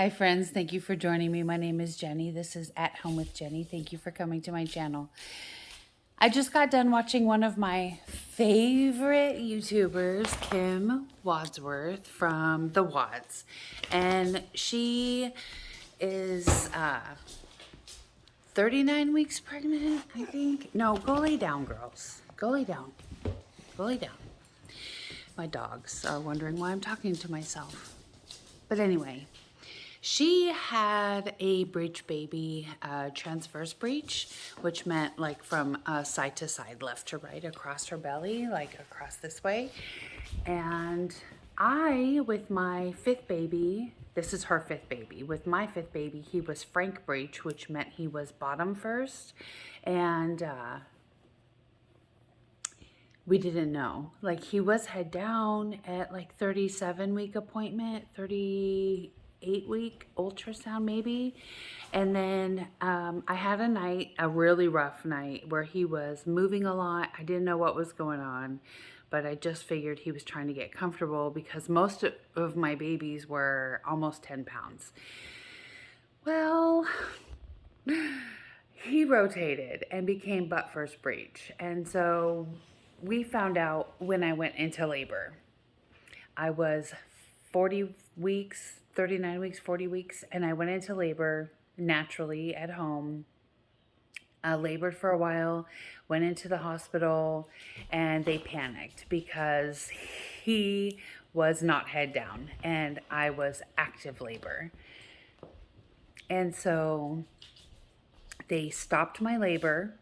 Hi friends, thank you for joining me. My name is Jenny. This is At Home with Jenny. Thank you for coming to my channel. I just got done watching one of my favorite YouTubers, Kim Wadsworth from The Wads. And she is 39 weeks pregnant, I think. No, go lay down, girls. Go lay down. Go lay down. My dogs are wondering why I'm talking to myself. But anyway, she had a breech baby, transverse breech, which meant like from side to side, left to right, across her belly, like across this way. And I, with my fifth baby, this is her fifth baby. With my fifth baby, he was frank breech, which meant he was bottom first. And we didn't know. Like, he was head down at like 37-week appointment, 38-week ultrasound maybe. And then I had a really rough night where he was moving a lot. I didn't know what was going on, but I just figured he was trying to get comfortable because most of my babies were almost 10 pounds. Well, he rotated and became butt first breech. And so we found out when I went into labor. I was 40 weeks, 39 weeks, 40 weeks, and I went into labor naturally at home. I labored for a while, went into the hospital, and they panicked because he was not head down and I was active labor. And so they stopped my labor.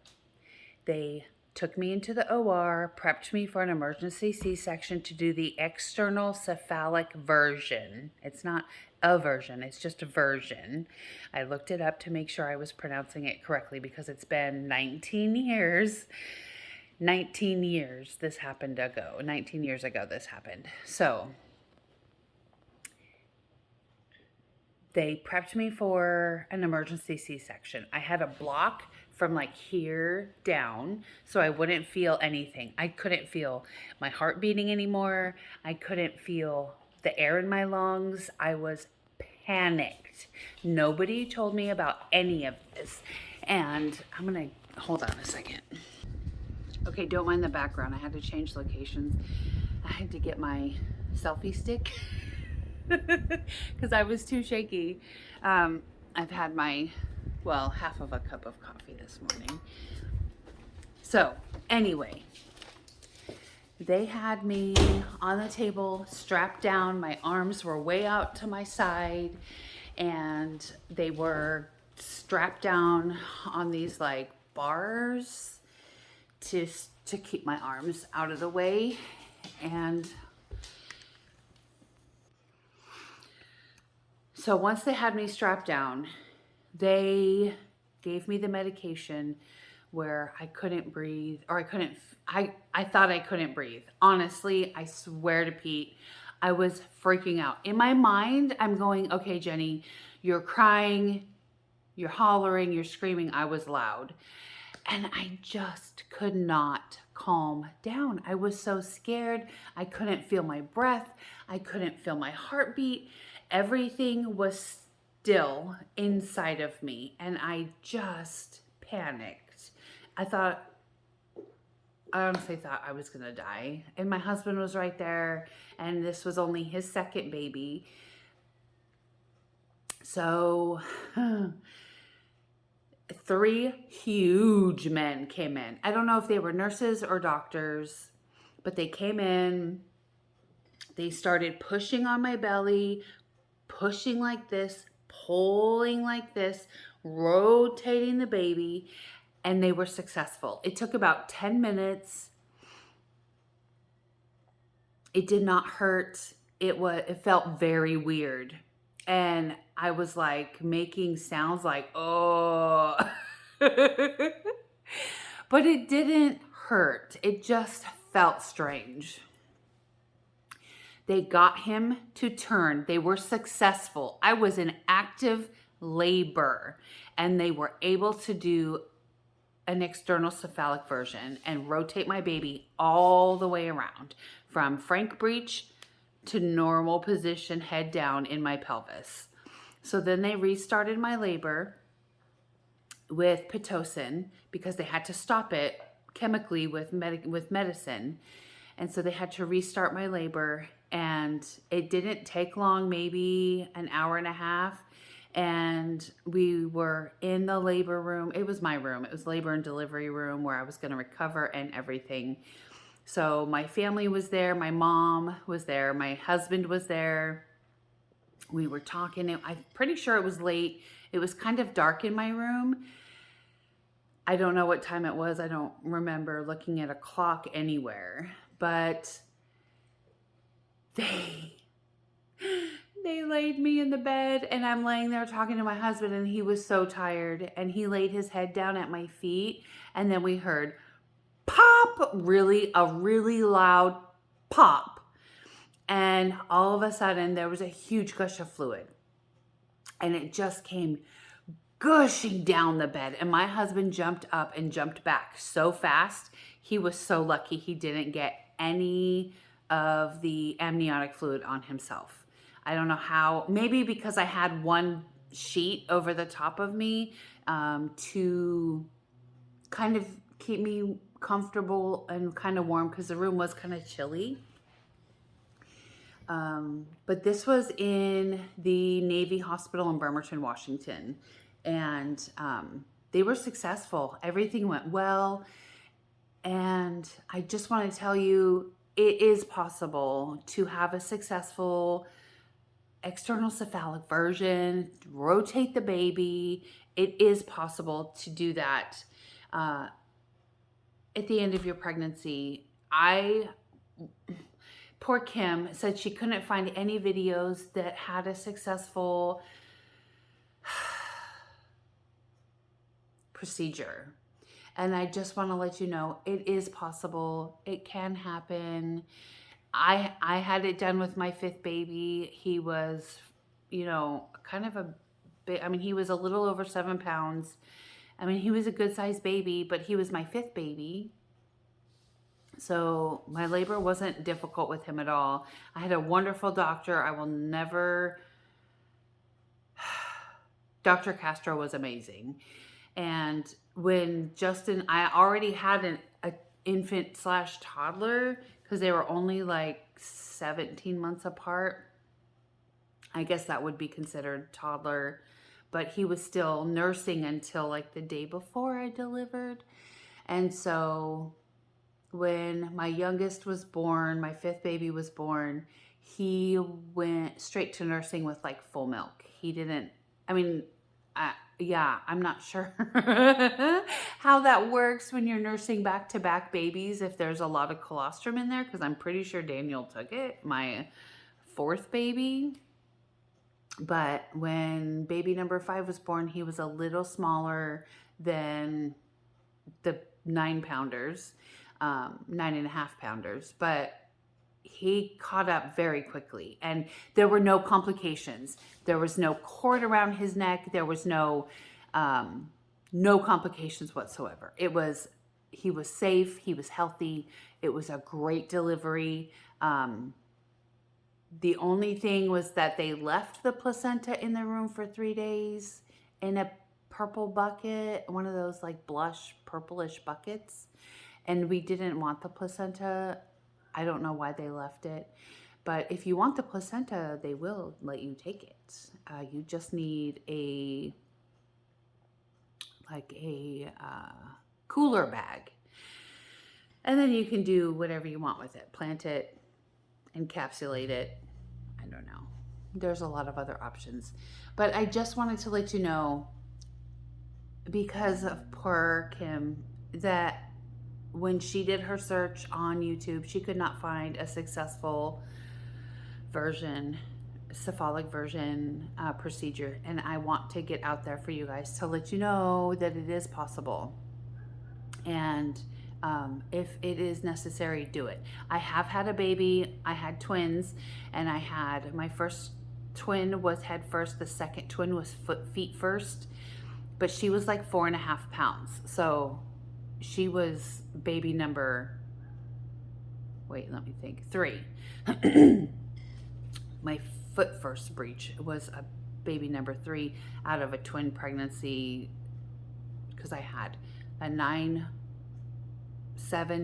They took me into the OR, prepped me for an emergency C-section to do the external cephalic version. It's not a version, it's just a version. I looked it up to make sure I was pronouncing it correctly because it's been 19 years. 19 years this happened ago. 19 years ago this happened. So they prepped me for an emergency C-section. I had a block from like here down so I wouldn't feel anything. I couldn't feel my heart beating anymore. I couldn't feel the air in my lungs. I was panicked. Nobody told me about any of this. And I'm gonna, hold on a second. Okay, don't mind the background. I had to change locations. I had to get my selfie stick because I was too shaky. I've had my, well, half of a cup of coffee this morning. So anyway, they had me on the table, strapped down. My arms were way out to my side and they were strapped down on these like bars to keep my arms out of the way. And so once they had me strapped down, they gave me the medication where I couldn't breathe, or I thought I couldn't breathe. Honestly, I swear to Pete, I was freaking out. In my mind, I'm going, okay, Jenny, you're crying, you're hollering, you're screaming. I was loud. And I just could not calm down. I was so scared. I couldn't feel my breath. I couldn't feel my heartbeat. Everything was still inside of me. And I just panicked. I honestly thought I was going to die. And my husband was right there. And this was only his second baby. So 3 huge men came in. I don't know if they were nurses or doctors, but they came in. They started pushing on my belly, pushing like this, pulling like this, rotating the baby, and they were successful. It took about 10 minutes. It did not hurt. It felt very weird. And I was like making sounds like, oh. But it didn't hurt. It just felt strange. They got him to turn. They were successful. I was in active labor and they were able to do an external cephalic version and rotate my baby all the way around from frank breech to normal position, head down in my pelvis. So then they restarted my labor with Pitocin because they had to stop it chemically with medicine. And so they had to restart my labor, and it didn't take long, maybe an hour and a half. And we were in the labor room. It was my room. It was labor and delivery room where I was going to recover and everything. So my family was there. My mom was there. My husband was there. We were talking. I'm pretty sure it was late. It was kind of dark in my room. I don't know what time it was. I don't remember looking at a clock anywhere. But they laid me in the bed, and I'm laying there talking to my husband, and he was so tired, and he laid his head down at my feet, and then we heard pop, a really loud pop. And all of a sudden there was a huge gush of fluid, and it just came gushing down the bed, and my husband jumped up and jumped back so fast. He was so lucky he didn't get any of the amniotic fluid on himself. I don't know how, maybe because I had one sheet over the top of me to kind of keep me comfortable and kind of warm, because the room was kind of chilly. But this was in the Navy Hospital in Bremerton, Washington. And they were successful. Everything went well. And I just want to tell you, it is possible to have a successful external cephalic version, rotate the baby. It is possible to do that at the end of your pregnancy. Poor Kim said she couldn't find any videos that had a successful procedure. And I just want to let you know, it is possible. It can happen. I had it done with my 5th baby. He was, kind of a bit, he was a little over 7 pounds. He was a good sized baby, but he was my 5th baby. So my labor wasn't difficult with him at all. I had a wonderful doctor. Dr. Castro was amazing. And when Justin, I already had an infant / toddler, because they were only like 17 months apart. I guess that would be considered toddler, but he was still nursing until like the day before I delivered. And so when my youngest was born, my 5th baby was born, he went straight to nursing with like full milk. He didn't, I'm not sure how that works when you're nursing back-to-back babies, if there's a lot of colostrum in there, because I'm pretty sure Daniel took it, my 4th baby. But when baby number 5 was born, he was a little smaller than the 9-pounders, 9.5-pounders, but he caught up very quickly, and there were no complications. There was no cord around his neck. There was no complications whatsoever. He was safe. He was healthy. It was a great delivery. The only thing was that they left the placenta in the room for 3 days in a purple bucket, one of those like blush purplish buckets. And we didn't want the placenta. I don't know why they left it. But if you want the placenta, they will let you take it. You just need a cooler bag. And then you can do whatever you want with it. Plant it, encapsulate it. I don't know. There's a lot of other options. But I just wanted to let you know, because of poor Kim, that when she did her search on YouTube, she could not find a successful cephalic version procedure. And I want to get out there for you guys to let you know that it is possible. And if it is necessary, do it. I have had a baby. I had twins, and my first twin was head first. The second twin was feet first, but she was like 4.5 pounds. So she was baby number, 3. My foot first breech was a baby number 3 out of a twin pregnancy, because I had a 9-7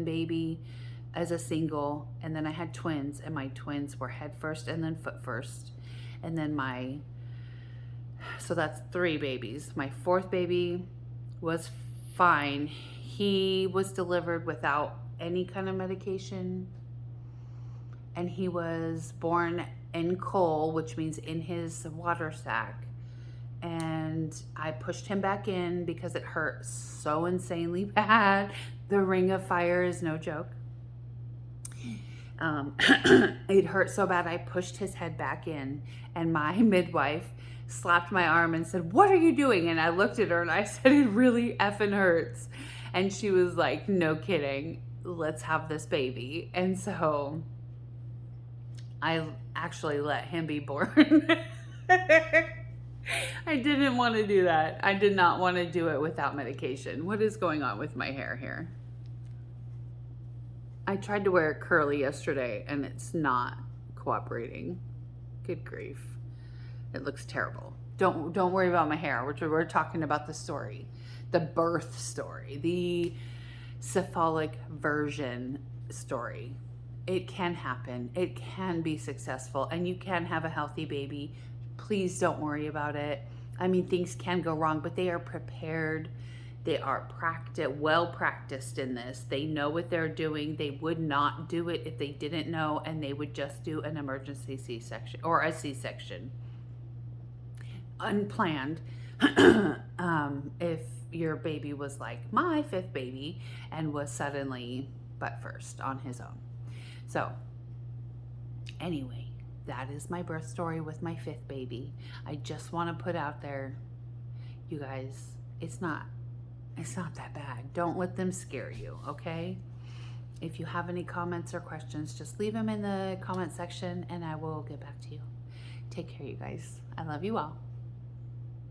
baby as a single, and then I had twins, and my twins were head first and then foot first. And then so that's 3 babies. My 4th baby was fine. He was delivered without any kind of medication, and he was born in coal, which means in his water sac. And I pushed him back in because it hurt so insanely bad. The ring of fire is no joke. It hurt so bad I pushed his head back in, and my midwife slapped my arm and said, "What are you doing?" And I looked at her and I said, "It really effing hurts." And she was like, "No kidding, let's have this baby." And so I actually let him be born. I didn't want to do that. I did not want to do it without medication. What is going on with my hair here? I tried to wear it curly yesterday and it's not cooperating. Good grief. It looks terrible. Don't worry about my hair. We're talking about the story, the birth story, the cephalic version story. It can happen. It can be successful, and you can have a healthy baby. Please don't worry about it. I mean, things can go wrong, but they are prepared. They are well practiced in this. They know what they're doing. They would not do it if they didn't know, and they would just do an emergency C-section or a C-section. Unplanned. If your baby was like my 5th baby and was suddenly butt first on his own. So anyway, that is my birth story with my 5th baby. I just want to put out there, you guys, it's not that bad. Don't let them scare you, okay? If you have any comments or questions, just leave them in the comment section and I will get back to you. Take care, you guys. I love you all.